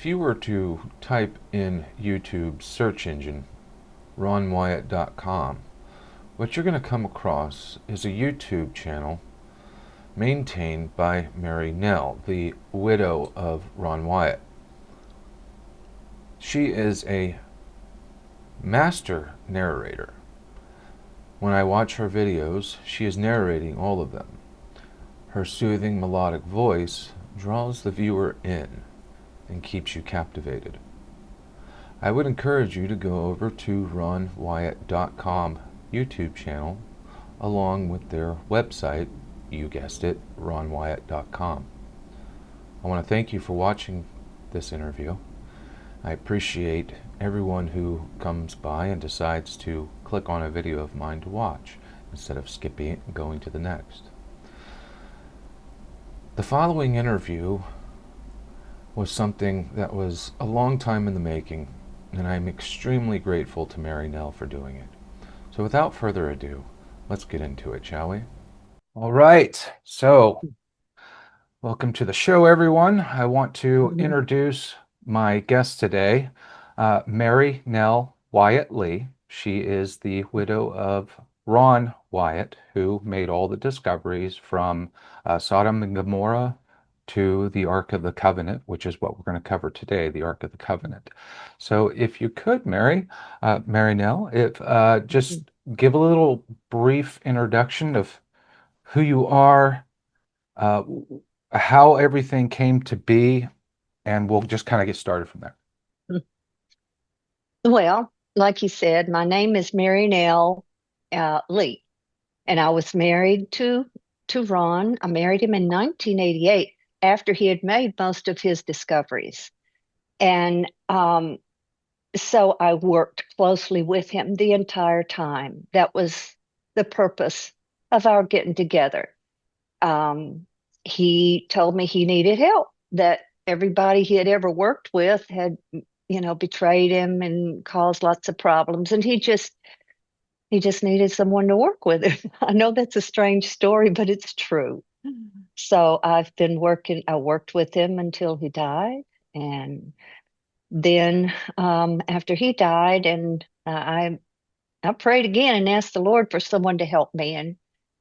If you were to type in YouTube's search engine, ronwyatt.com, what you're going to come across is a YouTube channel maintained by Mary Nell, the widow of Ron Wyatt. She is a master narrator. When I watch her videos, she is narrating all of them. Her soothing melodic voice draws the viewer in and keeps you captivated. I would encourage you to go over to ronwyatt.com YouTube channel along with their website, you guessed it, ronwyatt.com. I want to thank you for watching this interview. I appreciate everyone who comes by and decides to click on a video of mine to watch instead of skipping it and going to the next. The following interview was something that was a long time in the making, and I'm extremely grateful to Mary Nell for doing it. So without further ado, let's get into it, shall we? All right, so welcome to the show, everyone. I want to introduce my guest today, Mary Nell Wyatt Lee. She is the widow of Ron Wyatt, who made all the discoveries from Sodom and Gomorrah to the Ark of the Covenant, which is what we're going to cover today, the Ark of the Covenant. So if you could, Mary Nell, if just give a little brief introduction of who you are, uh, how everything came to be, and we'll just kind of get started from there. Well, like you said, my name is Mary Nell Lee, and I was married to Ron. I married him in 1988 after he had made most of his discoveries, and so I worked closely with him the entire time. That was the purpose of our getting together. Um, he told me he needed help, that everybody he had ever worked with had, betrayed him and caused lots of problems. And he just needed someone to work with him. I know that's a strange story, but it's true. So I worked with him until he died. And then after he died, and I prayed again and asked the Lord for someone to help me.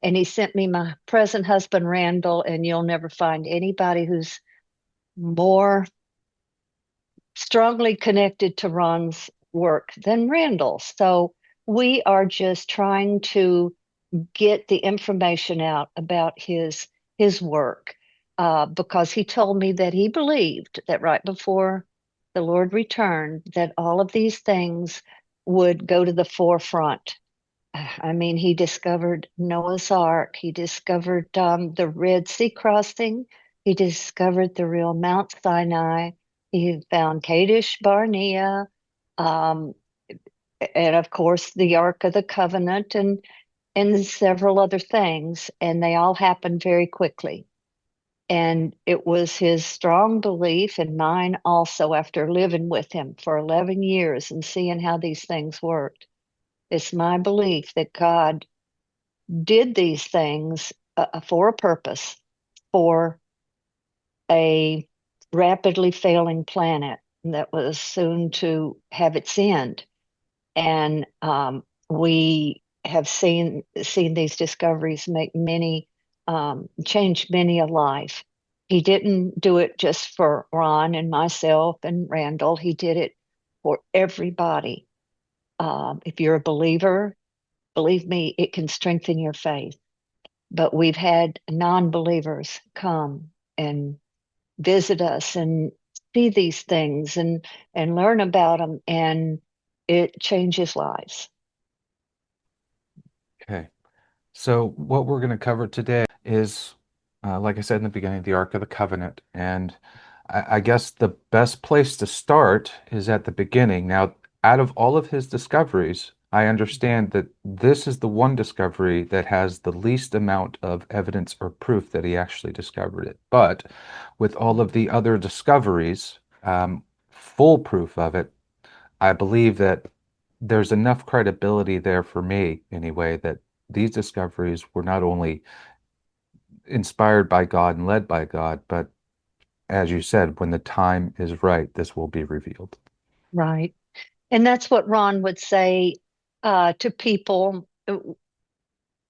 And he sent me my present husband, Randall, and you'll never find anybody who's more strongly connected to Ron's work than Randall. So we are just trying to get the information out about his work, because he told me that he believed that right before the Lord returned, that all of these things would go to the forefront. I mean, he discovered Noah's Ark. He discovered the Red Sea crossing. He discovered the real Mount Sinai. He found Kadesh Barnea, um, and of course the Ark of the Covenant, and several other things. And they all happened very quickly. And it was his strong belief, and mine also, after living with him for 11 years and seeing how these things worked. It's my belief that God did these things for a purpose, for a rapidly failing planet that was soon to have its end. And we have seen these discoveries make many change many a life. He didn't do it just for Ron and myself and Randall. He did it for everybody. If you're a believer, believe me, it can strengthen your faith. But we've had non-believers come and visit us and see these things and learn about them, and it changes lives. Okay. So what we're going to cover today is, like I said in the beginning, the Ark of the Covenant. And I guess the best place to start is at the beginning. Now, out of all of his discoveries, I understand that this is the one discovery that has the least amount of evidence or proof that he actually discovered it. But with all of the other discoveries, full proof of it, I believe that there's enough credibility there for me, anyway, that these discoveries were not only inspired by God and led by God, but as you said, when the time is right, this will be revealed. Right. And that's what Ron would say to people.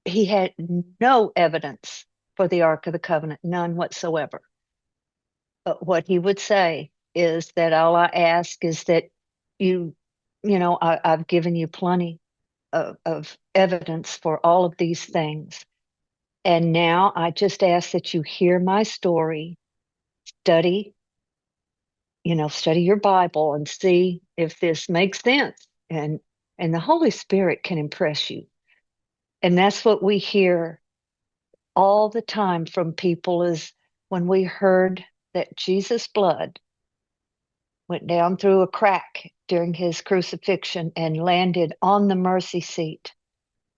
He had no evidence for the Ark of the Covenant, none whatsoever. But what he would say is that all I ask is that you, I've given you plenty of evidence for all of these things. And now I just ask that you hear my story, study, study your Bible and see if this makes sense. And the Holy Spirit can impress you. And that's what we hear all the time from people is when we heard that Jesus' blood went down through a crack during his crucifixion and landed on the mercy seat,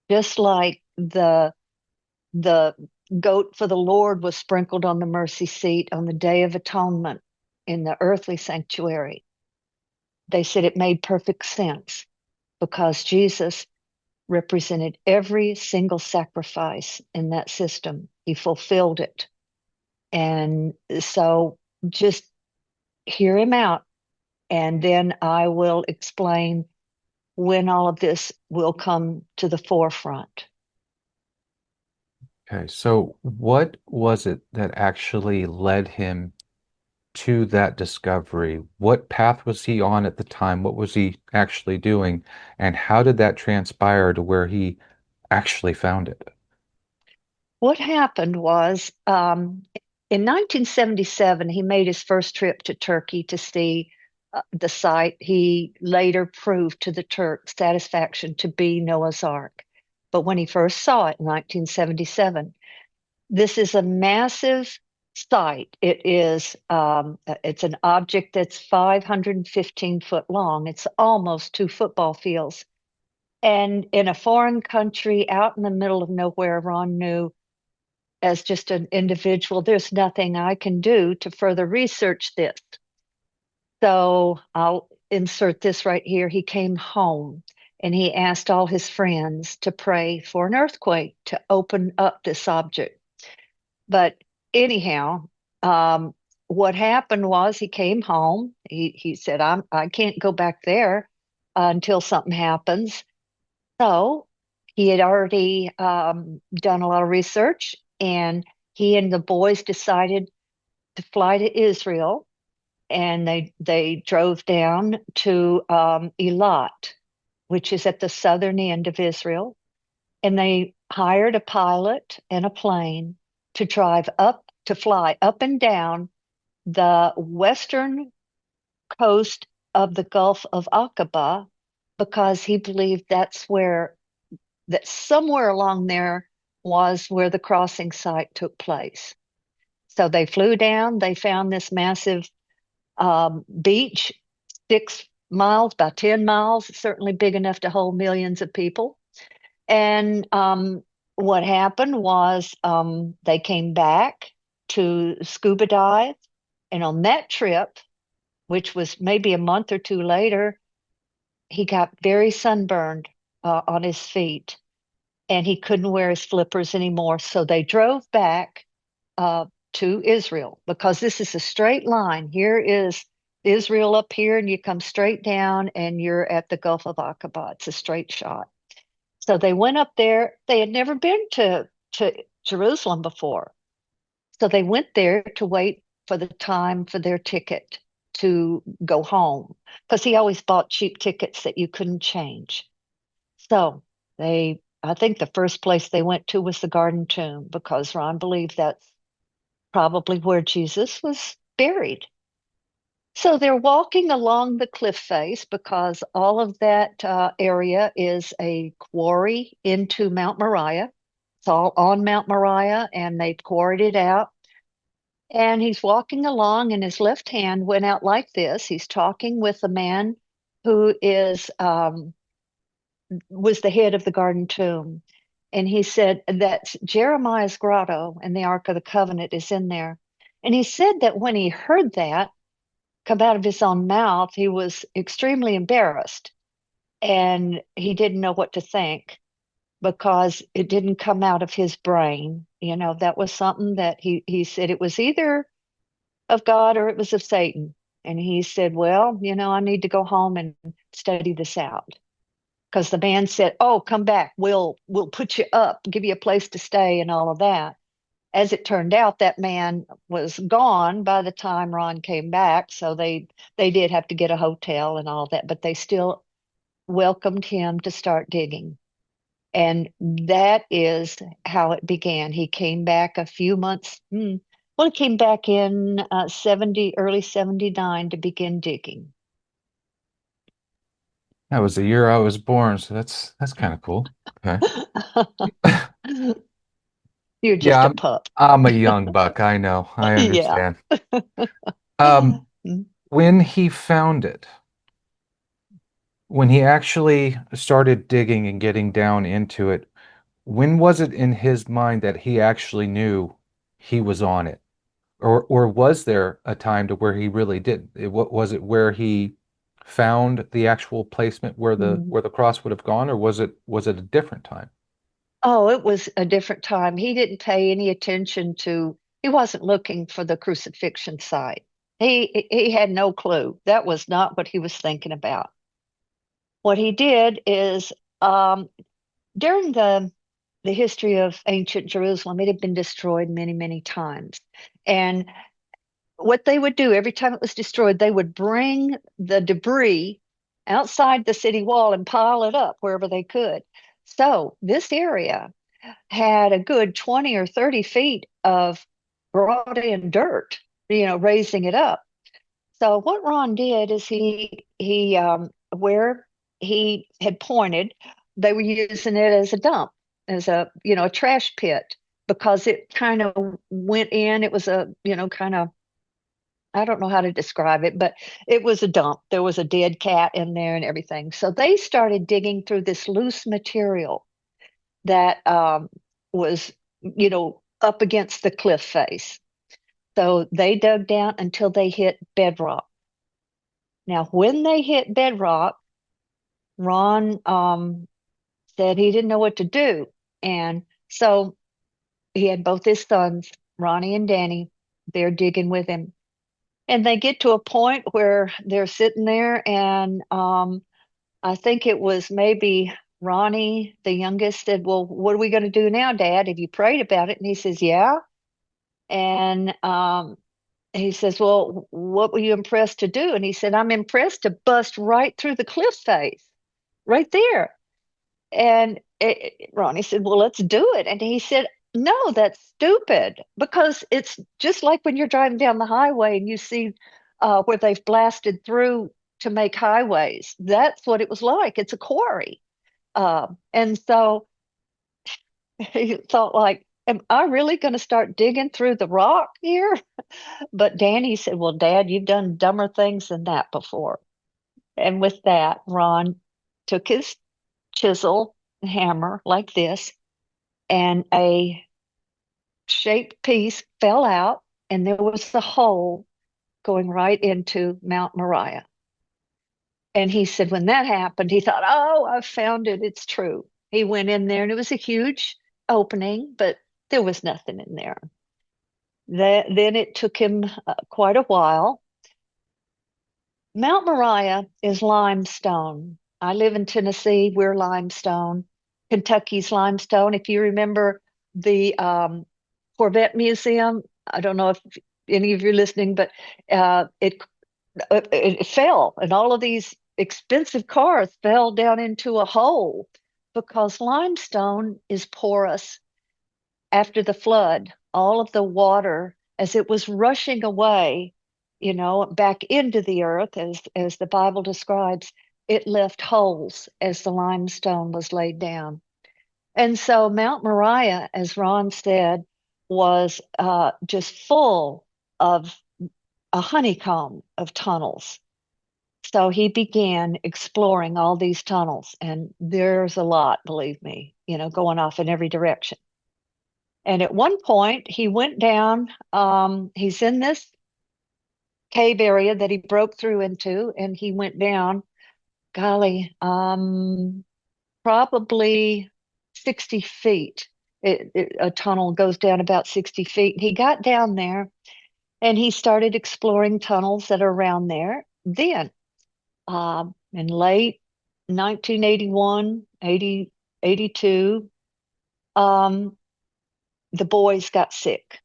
just like the goat for the Lord was sprinkled on the mercy seat on the Day of Atonement in the earthly sanctuary. They said it made perfect sense because Jesus represented every single sacrifice in that system. He fulfilled it. And so just hear him out, and then I will explain when all of this will come to the forefront. Okay, so what was it that actually led him to that discovery? What path was he on at the time? What was he actually doing? And how did that transpire to where he actually found it? What happened was in 1977, he made his first trip to Turkey to see the site he later proved to the Turks' satisfaction to be Noah's Ark. But when he first saw it in 1977, this is a massive site. It's an object that's 515 foot long. It's almost two football fields. And in a foreign country out in the middle of nowhere, Ron knew as just an individual, there's nothing I can do to further research this. So I'll insert this right here. He came home and he asked all his friends to pray for an earthquake to open up this object. But anyhow, what happened was he came home. He said, I can't go back there until something happens. So he had already done a lot of research, and he and the boys decided to fly to Israel, and they drove down to Eilat, which is at the southern end of Israel, and they hired a pilot and a plane to fly up and down the western coast of the Gulf of Aqaba because he believed that somewhere along there was where the crossing site took place. So they flew down, they found this massive beach, 6 miles by 10 miles, certainly big enough to hold millions of people. And what happened was they came back to scuba dive. And on that trip, which was maybe a month or two later, he got very sunburned on his feet and he couldn't wear his flippers anymore. So they drove back uh, to Israel because this is a straight line. Here is Israel up here, and you come straight down and you're at the Gulf of Aqaba. It's a straight shot. So they went up there. They had never been to Jerusalem before. So they went there to wait for the time for their ticket to go home because he always bought cheap tickets that you couldn't change. So I think the first place they went to was the Garden Tomb because Ron believed that's probably where Jesus was buried. So they're walking along the cliff face because all of that area is a quarry into Mount Moriah. It's all on Mount Moriah, and they quarried it out. And he's walking along, and his left hand went out like this. He's talking with a man who was the head of the Garden Tomb. And he said that Jeremiah's grotto and the Ark of the Covenant is in there. And he said that when he heard that come out of his own mouth, he was extremely embarrassed and he didn't know what to think because it didn't come out of his brain. That was something that he said it was either of God or it was of Satan. And he said, well, I need to go home and study this out. Because the man said, oh, come back. We'll put you up, give you a place to stay and all of that. As it turned out, that man was gone by the time Ron came back. So they did have to get a hotel and all that, but they still welcomed him to start digging. And that is how it began. He came back a few months, well, he came back in 70, early 79 to begin digging. That was the year I was born, so that's kind of cool. Okay. You're Yeah, just a pup. I'm a young buck. I know. I Yeah. understand. Um, when he found it, when he actually started digging and getting down into it, when was it in his mind that he actually knew he was on it? Or was there a time to where he really did? Was it where he found the actual placement Mhm. where the cross would have gone, or was it a different time? Oh, it was a different time. He didn't pay any attention to, he wasn't looking for the crucifixion site. He had no clue. That was not what he was thinking about. What he did is during the history of ancient Jerusalem, it had been destroyed many, many times. And what they would do every time it was destroyed, they would bring the debris outside the city wall and pile it up wherever they could. So this area had a good 20 or 30 feet of brought in dirt, raising it up. So what Ron did is he where he had pointed, they were using it as a dump, as a trash pit because it kind of went in. It was a, kind of, I don't know how to describe it, but it was a dump. There was a dead cat in there and everything. So they started digging through this loose material that was, up against the cliff face. So they dug down until they hit bedrock. Now, when they hit bedrock, Ron said he didn't know what to do. And so he had both his sons, Ronnie and Danny, they're digging with him. And they get to a point where they're sitting there, and I think it was maybe Ronnie, the youngest, said, well, what are we going to do now, Dad? Have you prayed about it? And he says, yeah. And he says, well, what were you impressed to do? And he said, I'm impressed to bust right through the cliff face, right there. And Ronnie said, well, let's do it. And he said, no, that's stupid because it's just like when you're driving down the highway and you see where they've blasted through to make highways. That's what it was like. It's a quarry. And so he thought, like, am I really going to start digging through the rock here? But Danny said, well, Dad, you've done dumber things than that before. And with that, Ron took his chisel and hammer like this, and a shaped piece fell out, and there was the hole going right into Mount Moriah. And he said, when that happened, he thought, oh, I found it. It's true. He went in there, and it was a huge opening, but there was nothing in there. Then it took him quite a while. Mount Moriah is limestone. I live in Tennessee. We're limestone. Kentucky's limestone. If you remember the Corvette Museum, I don't know if any of you are listening, but it fell, and all of these expensive cars fell down into a hole because limestone is porous. After the flood, all of the water, as it was rushing away, back into the earth, as the Bible describes, it left holes as the limestone was laid down. And so Mount Moriah, as Ron said, was just full of a honeycomb of tunnels. So he began exploring all these tunnels, and there's a lot, believe me, going off in every direction. And at one point, he went down. He's in this cave area that he broke through into, and he went down, golly, probably 60 feet. A tunnel goes down about 60 feet. He got down there, And he started exploring tunnels that are around there. Then, in late 1981, 82, um, the boys got sick.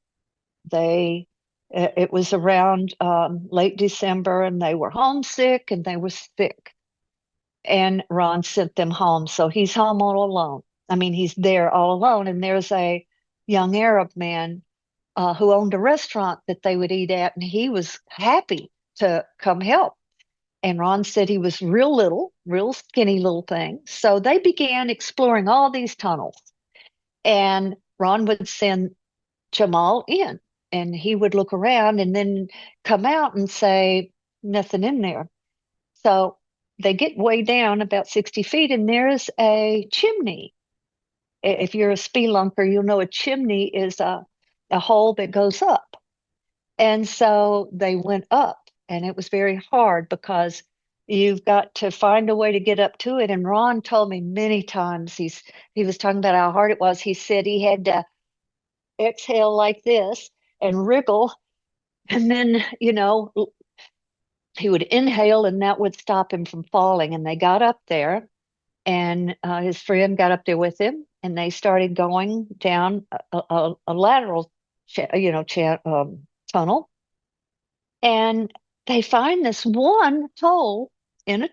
They, it was around late December, and they were homesick and they were sick. And Ron sent them home. So he's home all alone. I mean, he's there all alone. And there's a young Arab man who owned a restaurant that they would eat at, and he was happy to come help. And Ron said he was real little, real skinny little thing. So they began exploring all these tunnels. And Ron would send Jamal in, and he would look around and then come out and say, nothing in there. So they get way down about 60 feet, and there's a chimney. If you're a spelunker, you'll know a chimney is a hole that goes up. And so they went up, and it was very hard because you've got to find a way to get up to it. And Ron told me many times he was talking about how hard it was. He said he had to exhale like this and wriggle, and then, he would inhale, and that would stop him from falling. And they got up there, and his friend got up there with him, and they started going down a lateral, tunnel. And they find this one hole in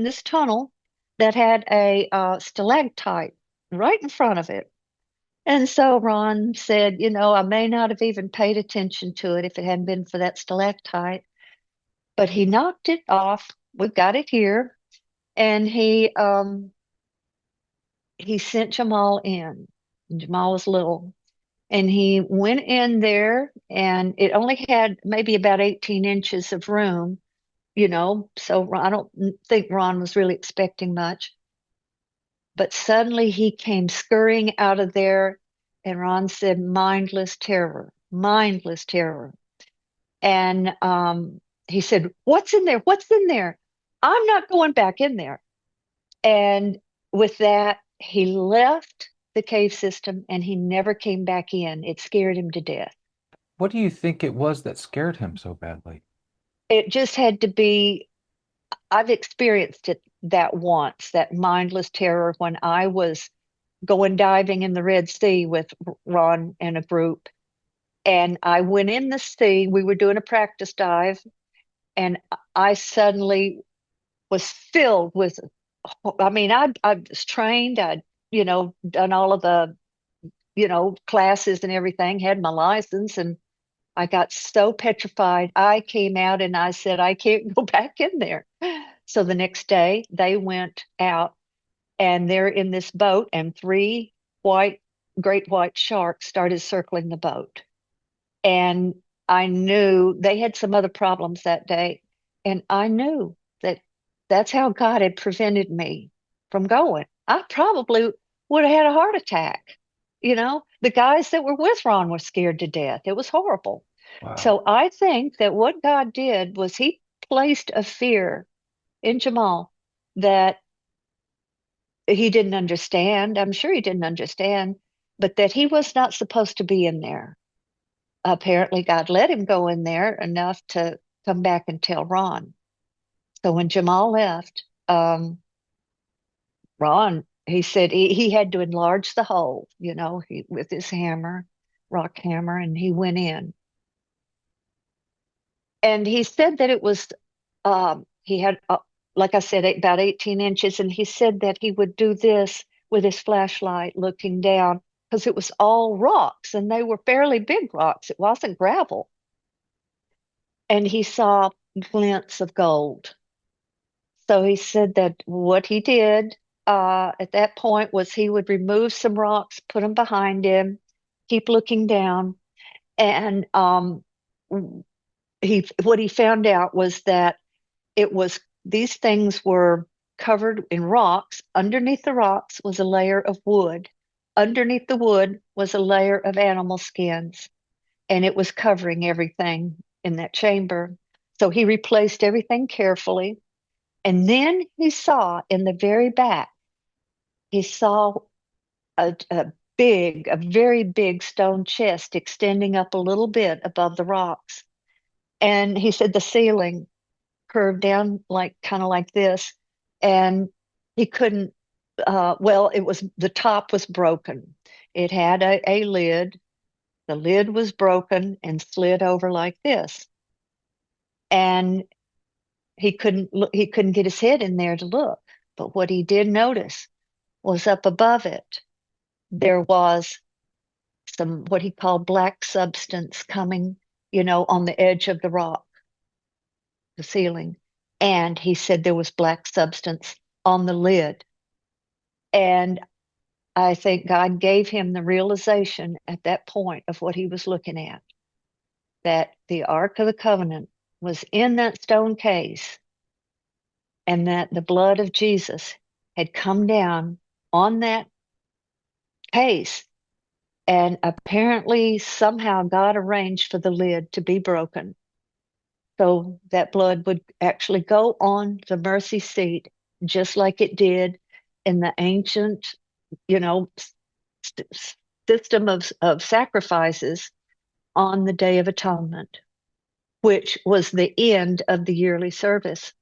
this tunnel that had a stalactite right in front of it. And so Ron said, I may not have even paid attention to it if it hadn't been for that stalactite, but he knocked it off. We've got it here. And he sent Jamal in. And Jamal was little. And he went in there, and it only had maybe about 18 inches of room, so I don't think Ron was really expecting much. But suddenly he came scurrying out of there, and Ron said, mindless terror, mindless terror. And he said, what's in there? What's in there? I'm not going back in there. And with that, he left the cave system, and he never came back in. It scared him to death. What do you think it was that scared him so badly? It just had to be, I've experienced it that once, that mindless terror when I was going diving in the Red Sea with Ron and a group. And I went in the sea. We were doing a practice dive, and I suddenly was filled with, I mean, I was trained. I'd, done all of the, classes and everything, had my license, and I got so petrified. I came out and I said, I can't go back in there. So the next day they went out, and they're in this boat, and three white, great white sharks started circling the boat. And I knew they had some other problems that day. And I knew that that's how God had prevented me from going. I probably would have had a heart attack. The guys that were with Ron were scared to death. It was horrible. Wow. So I think that what God did was he placed a fear in Jamal that he didn't understand. I'm sure he didn't understand, but that he was not supposed to be in there. Apparently, God let him go in there enough to come back and tell Ron. So when Jamal left, Ron, he said he had to enlarge the hole, with his hammer, rock hammer, and he went in. And he said that it was, he had, like I said, about 18 inches. And he said that he would do this with his flashlight looking down because it was all rocks, and they were fairly big rocks. It wasn't gravel. And he saw glints of gold. So he said that what he did at that point was he would remove some rocks, put them behind him, keep looking down, and what he found out was that it was these things were covered in rocks. Underneath the rocks was a layer of wood. Underneath the wood was a layer of animal skins, and it was covering everything in that chamber. So he replaced everything carefully. And then he saw in the very back, he saw a very big stone chest extending up a little bit above the rocks. And he said the ceiling curved down like kind of like this, and he couldn't. Well, it was the top was broken. It had a lid. The lid was broken and slid over like this, and he couldn't get his head in there to look. But what he did notice was up above it there was some what he called black substance coming, on the edge of the rock, the ceiling. And he said there was black substance on the lid. And I think God gave him the realization at that point of what he was looking at, that the Ark of the Covenant was in that stone case, and that the blood of Jesus had come down on that case. And apparently, somehow, God arranged for the lid to be broken so that blood would actually go on the mercy seat, just like it did in the ancient, you know, system of sacrifices on the Day of Atonement, which was the end of the yearly service.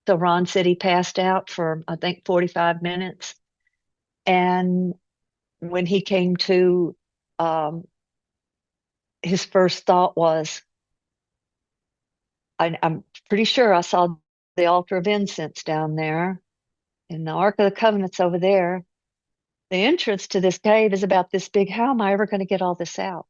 So Ron said he passed out for, I think, 45 minutes. And when he came to, his first thought was, I'm pretty sure I saw the altar of incense down there, and the Ark of the Covenant's over there. The entrance to this cave is about this big. How am I ever going to get all this out?